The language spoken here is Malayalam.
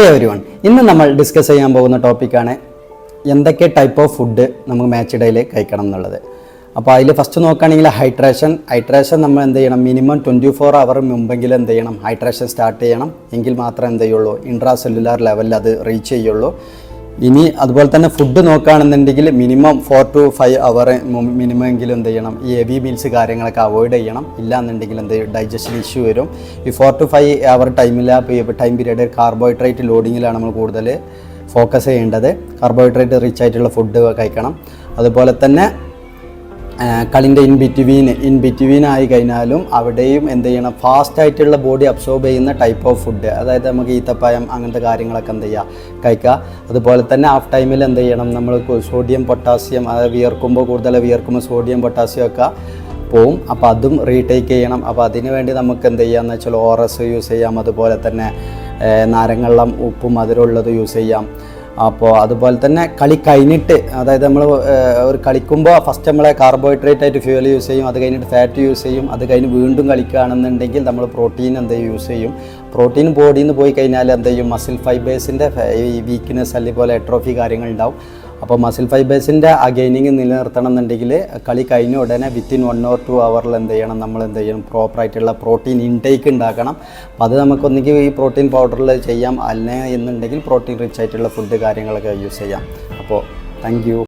എവരിവൺ, ഇന്ന് നമ്മൾ ഡിസ്കസ് ചെയ്യാൻ പോകുന്ന ടോപ്പിക്കാണ് എന്തൊക്കെ ടൈപ്പ് ഓഫ് ഫുഡ് നമുക്ക് മാച്ച് ഡേയിൽ കഴിക്കണം എന്നുള്ളത്. അപ്പോൾ അതിൽ ഫസ്റ്റ് നോക്കുകയാണെങ്കിൽ ഹൈഡ്രേഷൻ നമ്മൾ എന്ത് ചെയ്യണം, മിനിമം 24 അവർ മുമ്പെങ്കിലും എന്ത് ചെയ്യണം, ഹൈഡ്രേഷൻ സ്റ്റാർട്ട് ചെയ്യണം. എങ്കിൽ മാത്രമേ എന്ത് ചെയ്യുള്ളൂ, ഇൻട്രാ സെല്ലുലാർ ലെവലിൽ അത് റീച്ച് ചെയ്യുള്ളൂ. ഇനി അതുപോലെ തന്നെ ഫുഡ് നോക്കുകയാണെന്നുണ്ടെങ്കിൽ മിനിമം 4 to 5 അവർ മിനിമം എങ്കിലും എന്ത് ചെയ്യണം, ഈ ഹെവി മീൽസ് കാര്യങ്ങളൊക്കെ അവോയ്ഡ് ചെയ്യണം. ഇല്ലാന്നുണ്ടെങ്കിൽ എന്ത് ഡൈജഷൻ ഇഷ്യൂ വരും. ഈ 4 to 5 അവർ ടൈം പീരീഡ് കാർബോഹൈഡ്രേറ്റ് ലോഡിങ്ങിലാണ് നമ്മൾ കൂടുതൽ ഫോക്കസ് ചെയ്യേണ്ടത്. കാർബോഹൈഡ്രേറ്റ് റിച്ച് ആയിട്ടുള്ള ഫുഡ് കഴിക്കണം. അതുപോലെ തന്നെ കളിൻ്റെ ഇൻ ബിറ്റ്വീൻ ആയി കഴിഞ്ഞാലും അവിടെയും എന്ത് ചെയ്യണം, ഫാസ്റ്റായിട്ടുള്ള ബോഡി അബ്സോർബ് ചെയ്യുന്ന ടൈപ്പ് ഓഫ് ഫുഡ്, അതായത് നമുക്ക് ഈത്തപ്പഴം അങ്ങനത്തെ കാര്യങ്ങളൊക്കെ എന്ത് ചെയ്യുക, കഴിക്കുക. അതുപോലെ തന്നെ ഹാഫ് ടൈമിൽ എന്ത് ചെയ്യണം, നമ്മൾ സോഡിയം പൊട്ടാസ്യം, അതായത് വിയർക്കുമ്പോൾ സോഡിയം പൊട്ടാസ്യം ഒക്കെ പോവും. അപ്പോൾ അതും റീടേക്ക് ചെയ്യണം. അപ്പോൾ അതിന് വേണ്ടി നമുക്ക് എന്ത് ചെയ്യാമെന്ന് വെച്ചാൽ ORS യൂസ് ചെയ്യാം. അതുപോലെ തന്നെ നാരങ്ങവെള്ളം ഉപ്പും മധുരമുള്ളത് യൂസ് ചെയ്യാം. അപ്പോൾ അതുപോലെ തന്നെ കളി കഴിഞ്ഞിട്ട്, അതായത് നമ്മൾ ഒരു കളിക്കുമ്പോൾ ഫസ്റ്റ് നമ്മളെ കാർബോഹൈഡ്രേറ്റ് ആയിട്ട് ഫ്യൂവൽ യൂസ് ചെയ്യും, അത് കഴിഞ്ഞിട്ട് ഫാറ്റ് യൂസ് ചെയ്യും. അത് കഴിഞ്ഞ് വീണ്ടും കളിക്കുകയാണെന്നുണ്ടെങ്കിൽ നമ്മൾ പ്രോട്ടീൻ എന്ത് യൂസ് ചെയ്യും. പ്രോട്ടീൻ ബോഡിയിൽ നിന്ന് പോയി കഴിഞ്ഞാൽ എന്ത് ചെയ്യും, മസിൽ ഫൈബേഴ്സിൻ്റെ ഈ വീക്ക്നെസ് അല്ലെങ്കിൽ എട്രോഫി കാര്യങ്ങളുണ്ടാവും. അപ്പോൾ മസിൽ ഫൈബേഴ്സിൻ്റെ ആ ഗെയിനിങ് നിലനിർത്തണം എന്നുണ്ടെങ്കിൽ കളി കഴിഞ്ഞ ഉടനെ വിത്തിൻ 1 or 2 അവറിൽ എന്ത് ചെയ്യണം, നമ്മൾ എന്ത് ചെയ്യണം, പ്രോപ്പറായിട്ടുള്ള പ്രോട്ടീൻ ഇൻടേക്ക് ഉണ്ടാക്കണം. അപ്പോൾ അത് നമുക്കൊന്നെങ്കിൽ ഈ പ്രോട്ടീൻ പൗഡറിൽ ചെയ്യാം, അല്ല എന്നുണ്ടെങ്കിൽ പ്രോട്ടീൻ റിച്ച് ആയിട്ടുള്ള ഫുഡ് കാര്യങ്ങളൊക്കെ യൂസ് ചെയ്യാം. അപ്പോൾ താങ്ക് യു.